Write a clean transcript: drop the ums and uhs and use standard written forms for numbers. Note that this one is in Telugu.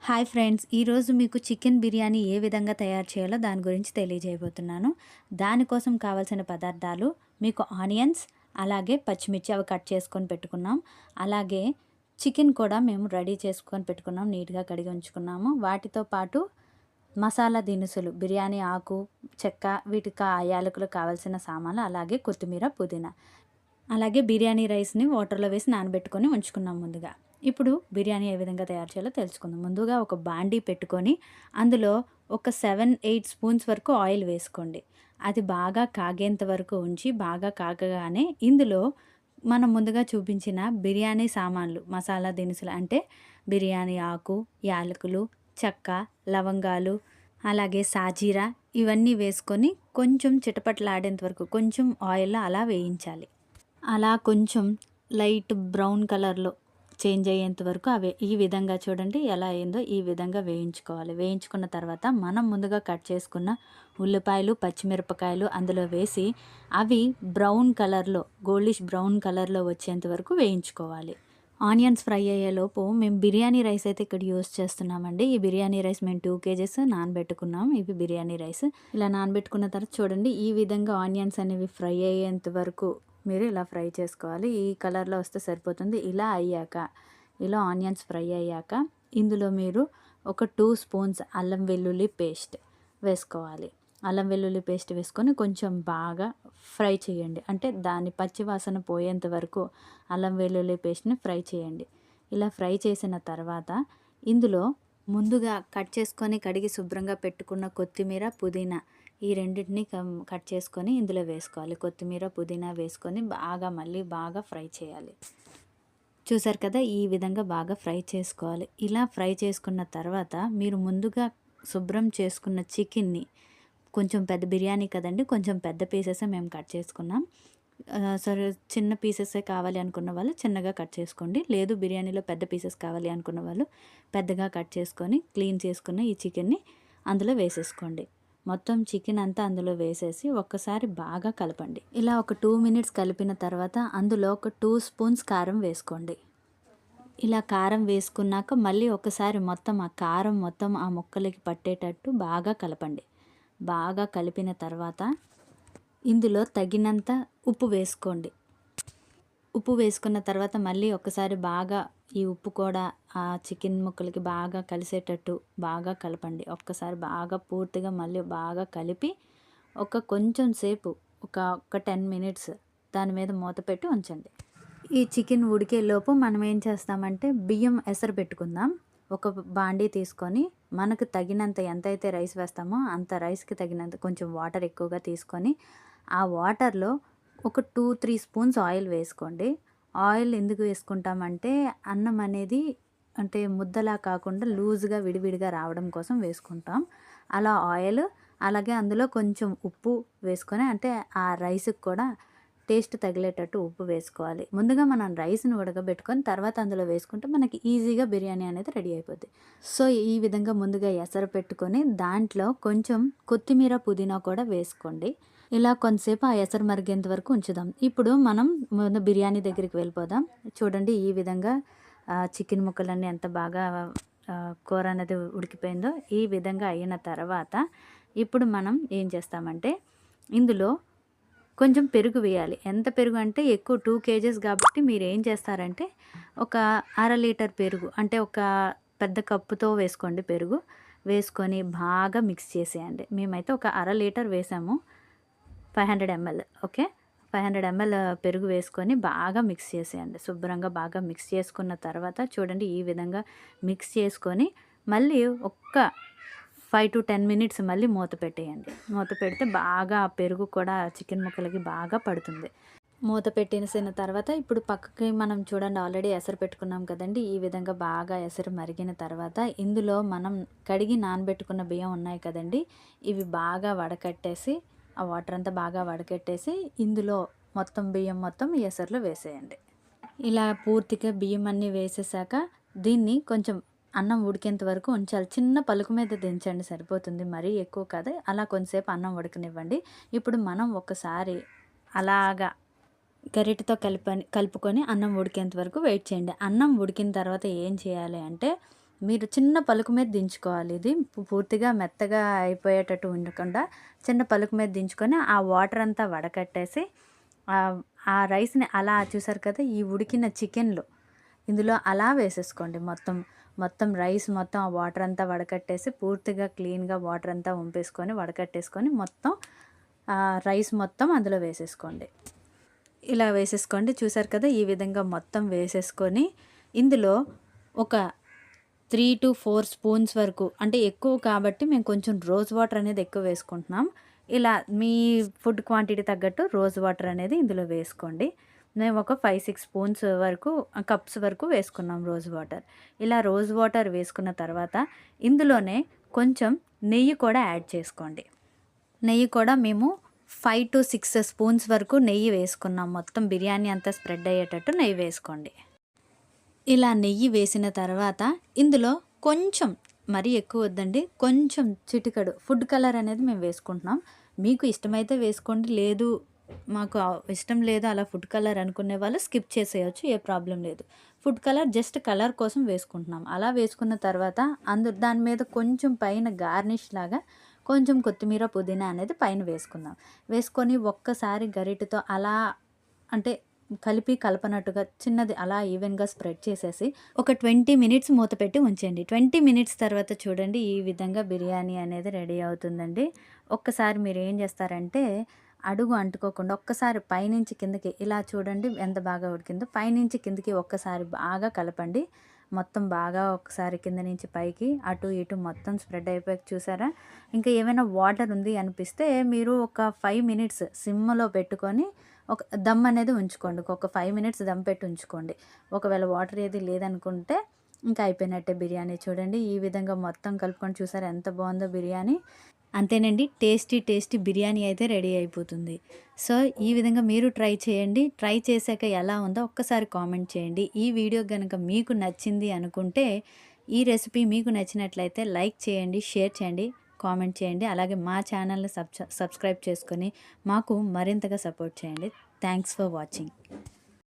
హాయ్ ఫ్రెండ్స్, ఈరోజు మీకు చికెన్ బిర్యానీ ఏ విధంగా తయారు చేయాలో దాని గురించి తెలియజేయబోతున్నాను. దానికోసం కావాల్సిన పదార్థాలు మీకు ఆనియన్స్, అలాగే పచ్చిమిర్చి అవి కట్ చేసుకొని పెట్టుకున్నాం. అలాగే చికెన్ కూడా మేము రెడీ చేసుకొని పెట్టుకున్నాం, నీట్గా కడిగి ఉంచుకున్నాము. వాటితో పాటు మసాలా దినుసులు, బిర్యానీ ఆకు, చెక్క, వీటికి యాలకులు కావాల్సిన సామాన్లు, అలాగే కొత్తిమీర, పుదీనా, అలాగే బిర్యానీ రైస్ని వాటర్లో వేసి నానబెట్టుకొని ఉంచుకున్నాం ముందుగా. ఇప్పుడు బిర్యానీ ఏ విధంగా తయారు చేయాలో తెలుసుకుందాం. ముందుగా ఒక బాండీ పెట్టుకొని అందులో ఒక 7-8 స్పూన్స్ వరకు ఆయిల్ వేసుకోండి. అది బాగా కాగేంత వరకు ఉంచి బాగా కాగగానే ఇందులో మనం ముందుగా చూపించిన బిర్యానీ సామాన్లు, మసాలా దినుసులు అంటే బిర్యానీ ఆకు, యాలకులు, చెక్క, లవంగాలు, అలాగే సాజీరా ఇవన్నీ వేసుకొని కొంచెం చిటపటలాడేంత వరకు కొంచెం ఆయిల్‌లో అలా వేయించాలి. అలా కొంచెం లైట్ బ్రౌన్ కలర్‌లో చేంజ్ అయ్యేంత వరకు ఈ విధంగా చూడండి ఎలా అయిందో ఈ విధంగా వేయించుకోవాలి. వేయించుకున్న తర్వాత మనం ముందుగా కట్ చేసుకున్న ఉల్లిపాయలు, పచ్చిమిరపకాయలు అందులో వేసి అవి బ్రౌన్ కలర్‌లో, గోల్డిష్ బ్రౌన్ కలర్‌లో వచ్చేంత వరకు వేయించుకోవాలి. ఆనియన్స్ ఫ్రై అయ్యేలోపు మేము బిర్యానీ రైస్ అయితే ఇక్కడ యూస్ చేస్తున్నామండి. ఈ బిర్యానీ రైస్ మేము 2 కేజెస్ నానబెట్టుకున్నాం. ఇవి బిర్యానీ రైస్. ఇలా నానబెట్టుకున్న తర్వాత చూడండి ఈ విధంగా ఆనియన్స్ అనేవి ఫ్రై అయ్యేంత వరకు మీరు ఇలా ఫ్రై చేసుకోవాలి. ఈ కలర్‌లో వస్తే సరిపోతుంది. ఇలా అయ్యాక, ఇలా ఆనియన్స్ ఫ్రై అయ్యాక ఇందులో మీరు ఒక 2 స్పూన్స్ అల్లం వెల్లుల్లి పేస్ట్ వేసుకోవాలి. అల్లం వెల్లుల్లి పేస్ట్ వేసుకొని కొంచెం బాగా ఫ్రై చేయండి. అంటే దాని పచ్చి వాసన పోయేంత వరకు అల్లం వెల్లుల్లి పేస్ట్‌ని ఫ్రై చేయండి. ఇలా ఫ్రై చేసిన తర్వాత ఇందులో ముందుగా కట్ చేసుకొని కడిగి శుభ్రంగా పెట్టుకున్న కొత్తిమీర, పుదీనా ఈ రెండిటిని కట్ చేసుకొని ఇందులో వేసుకోవాలి. కొత్తిమీర, పుదీనా వేసుకొని మళ్ళీ బాగా ఫ్రై చేయాలి. చూసారు కదా, ఈ విధంగా బాగా ఫ్రై చేసుకోవాలి. ఇలా ఫ్రై చేసుకున్న తర్వాత మీరు ముందుగా శుభ్రం చేసుకున్న చికెన్ని, కొంచెం పెద్ద బిర్యానీ కదండి, కొంచెం పెద్ద పీసెసే మేము కట్ చేసుకున్నాం. సరే, చిన్న పీసెసే కావాలి అనుకున్న వాళ్ళు చిన్నగా కట్ చేసుకోండి. లేదు బిర్యానీలో పెద్ద పీసెస్ కావాలి అనుకున్న వాళ్ళు పెద్దగా కట్ చేసుకొని క్లీన్ చేసుకున్న ఈ చికెన్ని అందులో వేసేసుకోండి. మొత్తం చికెన్ అంతా అందులో వేసేసి ఒక్కసారి బాగా కలపండి. ఇలా ఒక 2 మినిట్స్ కలిపిన తర్వాత అందులో ఒక 2 స్పూన్స్ కారం వేసుకోండి. ఇలా కారం వేసుకున్నాక మళ్ళీ ఒకసారి మొత్తం ఆ కారం మొత్తం ఆ ముక్కలకి పట్టేటట్టు బాగా కలపండి. బాగా కలిపిన తర్వాత ఇందులో తగినంత ఉప్పు వేసుకోండి. ఉప్పు వేసుకున్న తర్వాత మళ్ళీ ఒకసారి బాగా ఈ ఉప్పు కూడా ఆ చికెన్ ముక్కలకి బాగా కలిసేటట్టు బాగా కలపండి. ఒక్కసారి బాగా పూర్తిగా మళ్ళీ బాగా కలిపి కొంచెం సేపు ఒక 10 మినిట్స్ దాని మీద మూత పెట్టి ఉంచండి. ఈ చికెన్ ఉడికేలోపు మనం ఏం చేస్తామంటే బియ్యం ఎసరు పెట్టుకుందాం. ఒక బాండీ తీసుకొని మనకు తగినంత ఎంతైతే రైస్ వేస్తామో అంత రైస్కి తగినంత కొంచెం వాటర్ ఎక్కువగా తీసుకొని ఆ వాటర్లో ఒక 2-3 స్పూన్స్ ఆయిల్ వేసుకోండి. ఆయిల్ ఎందుకు వేసుకుంటామంటే అన్నం అనేది అంటే ముద్దలా కాకుండా లూజ్గా విడివిడిగా రావడం కోసం వేసుకుంటాం. అలా ఆయిల్, అలాగే అందులో కొంచెం ఉప్పు వేసుకొని, అంటే ఆ రైస్కి కూడా టేస్ట్ తగిలేటట్టు ఉప్పు వేసుకోవాలి. ముందుగా మనం రైస్ని ఉడకబెట్టుకొని తర్వాత అందులో వేసుకుంటే మనకి ఈజీగా బిర్యానీ అనేది రెడీ అయిపోద్ది. సో ఈ విధంగా ముందుగా ఎసరు పెట్టుకొని దాంట్లో కొంచెం కొత్తిమీర, పుదీనా కూడా వేసుకోండి. ఇలా కొంతసేపు ఆ ఎసరు మరిగేంత వరకు ఉంచుదాం. ఇప్పుడు మనం ముందు బిర్యానీ దగ్గరికి వెళ్ళిపోదాం. చూడండి ఈ విధంగా చికెన్ ముక్కలన్నీ ఎంత బాగా కూర అనేది ఉడికిపోయిందో. ఈ విధంగా అయిన తర్వాత ఇప్పుడు మనం ఏం చేస్తామంటే ఇందులో కొంచెం పెరుగు వేయాలి. ఎంత పెరుగు అంటే ఎక్కువ 2 కేజెస్ కాబట్టి మీరు ఏం చేస్తారంటే ఒక అర లీటర్ పెరుగు, అంటే ఒక పెద్ద కప్పుతో వేసుకోండి. పెరుగు వేసుకొని బాగా మిక్స్ చేసేయండి. మేమైతే ఒక అర లీటర్ వేసాము, 500 ml. ఓకే, 500 ml పెరుగు వేసుకొని బాగా మిక్స్ చేసేయండి. శుభ్రంగా బాగా మిక్స్ చేసుకున్న తర్వాత చూడండి ఈ విధంగా మిక్స్ చేసుకొని మళ్ళీ 5-10 మినిట్స్ మళ్ళీ మూత పెట్టేయండి. మూత పెడితే బాగా ఆ పెరుగు కూడా చికెన్ ముక్కలకి బాగా పడుతుంది. మూత పెట్టేసిన తర్వాత ఇప్పుడు పక్కకి మనం చూడండి ఆల్రెడీ ఎసరు పెట్టుకున్నాం కదండి. ఈ విధంగా బాగా ఎసరు మరిగిన తర్వాత ఇందులో మనం కడిగి నానబెట్టుకున్న బియ్యం ఉన్నాయి కదండి, ఇవి బాగా వడకట్టేసి ఆ వాటర్ అంతా బాగా వడకట్టేసి ఇందులో మొత్తం బియ్యం మొత్తం ఎసరులో వేసేయండి. ఇలా పూర్తిగా బియ్యం అన్నీ వేసేసాక దీన్ని కొంచెం అన్నం ఉడికేంత వరకు ఉంచాలి. చిన్న పలుకు మీద దించండి సరిపోతుంది, మరీ ఎక్కువ కాదు. అలా కొంతసేపు అన్నం ఉడకనివ్వండి. ఇప్పుడు మనం ఒకసారి అలాగా గరిటెతో కలుపుకొని అన్నం ఉడికేంత వరకు వెయిట్ చేయండి. అన్నం ఉడికిన తర్వాత ఏం చేయాలి అంటే మీరు చిన్న పలుకు మీద దించుకోవాలి. ఇది పూర్తిగా మెత్తగా అయిపోయేటట్టు ఉండకుండా చిన్న పలుకు మీద దించుకొని ఆ వాటర్ అంతా వడకట్టేసి ఆ రైస్‌ని అలా చూసారు కదా! ఈ ఉడికిన చికెన్‌లో ఇందులో అలా వేసేసుకోండి. మొత్తం రైస్ మొత్తం ఆ వాటర్ అంతా వడకట్టేసి పూర్తిగా క్లీన్‌గా వాటర్ అంతా వంపేసుకొని వడకట్టేసుకొని మొత్తం రైస్ మొత్తం అందులో వేసేసుకోండి. ఇలా వేసేసుకోండి. చూసారు కదా! ఈ విధంగా మొత్తం వేసేసుకొని ఇందులో ఒక 3-4 స్పూన్స్ వరకు, అంటే ఎక్కువ కాబట్టి మేము కొంచెం రోజ్ వాటర్ అనేది ఎక్కువ వేసుకుంటున్నాం. ఇలా మీ ఫుడ్ క్వాంటిటీ తగ్గట్టు రోజ్ వాటర్ అనేది ఇందులో వేసుకోండి. మేము ఒక 5-6 స్పూన్స్ వరకు కప్స్ వరకు వేసుకున్నాం రోజ్ వాటర్. ఇలా రోజ్ వాటర్ వేసుకున్న తర్వాత ఇందులోనే కొంచెం నెయ్యి కూడా యాడ్ చేసుకోండి. నెయ్యి కూడా మేము 5-6 స్పూన్స్ వరకు నెయ్యి వేసుకున్నాం. మొత్తం బిర్యానీ అంతా స్ప్రెడ్ అయ్యేటట్టు నెయ్యి వేసుకోండి. ఇలా నెయ్యి వేసిన తర్వాత ఇందులో కొంచెం, మరీ ఎక్కువ వద్దండి, కొంచెం చిటికెడు ఫుడ్ కలర్ అనేది మేము వేసుకుంటున్నాం. మీకు ఇష్టమైతే వేసుకోండి, లేదు మాకు ఇష్టం లేదు అలా ఫుడ్ కలర్ అనుకునే వాళ్ళు స్కిప్ చేసేయచ్చు, ఏ ప్రాబ్లం లేదు. ఫుడ్ కలర్ జస్ట్ కలర్ కోసం వేసుకుంటున్నాం. అలా వేసుకున్న తర్వాత దాని మీద కొంచెం పైన గార్నిష్ లాగా కొంచెం కొత్తిమీర, పుదీనా అనేది పైన వేసుకుందాం. వేసుకొని ఒక్కసారి గరిటెతో అలా, అంటే కలపనట్టుగా చిన్నది అలా ఈవెన్‌గా స్ప్రెడ్ చేసేసి ఒక 20 మినిట్స్ మూత పెట్టి ఉంచండి. 20 మినిట్స్ తర్వాత చూడండి ఈ విధంగా బిర్యానీ అనేది రెడీ అవుతుందండి. ఒక్కసారి మీరు ఏం చేస్తారంటే అడుగు అంటుకోకుండా ఒక్కసారి పైనుంచి కిందకి ఇలా చూడండి ఎంత బాగా ఉడికిందో. పైనుంచి కిందకి ఒక్కసారి బాగా కలపండి. మొత్తం బాగా ఒకసారి కింద నుంచి పైకి అటు ఇటు మొత్తం స్ప్రెడ్ అయిపోయాక చూసారా? ఇంకా ఏమైనా వాటర్ ఉంది అనిపిస్తే మీరు ఒక 5 మినిట్స్ సిమ్‌లో పెట్టుకొని ఒక దమ్ అనేది ఉంచుకోండి. ఒక 5 మినిట్స్ దమ్ పెట్టి ఉంచుకోండి. ఒకవేళ వాటర్ ఏది లేదనుకుంటే ఇంకా అయిపోయినట్టే బిర్యానీ. చూడండి ఈ విధంగా మొత్తం కలుపుకొని చూసారా ఎంత బాగుందో బిర్యానీ. అంతేనండి, టేస్టీ బిర్యానీ అయితే రెడీ అయిపోతుంది. సో ఈ విధంగా మీరు ట్రై చేయండి. ట్రై చేశాక ఎలా ఉందో ఒక్కసారి కామెంట్ చేయండి. ఈ వీడియో గనుక మీకు నచ్చింది అనుకుంటే, ఈ రెసిపీ మీకు నచ్చినట్లయితే లైక్ చేయండి, షేర్ చేయండి, కామెంట్ చేయండి. అలాగే మా ఛానల్ని సబ్స్క్రైబ్ చేసుకొని మాకు మరింతగా సపోర్ట్ చేయండి. Thanks for watching.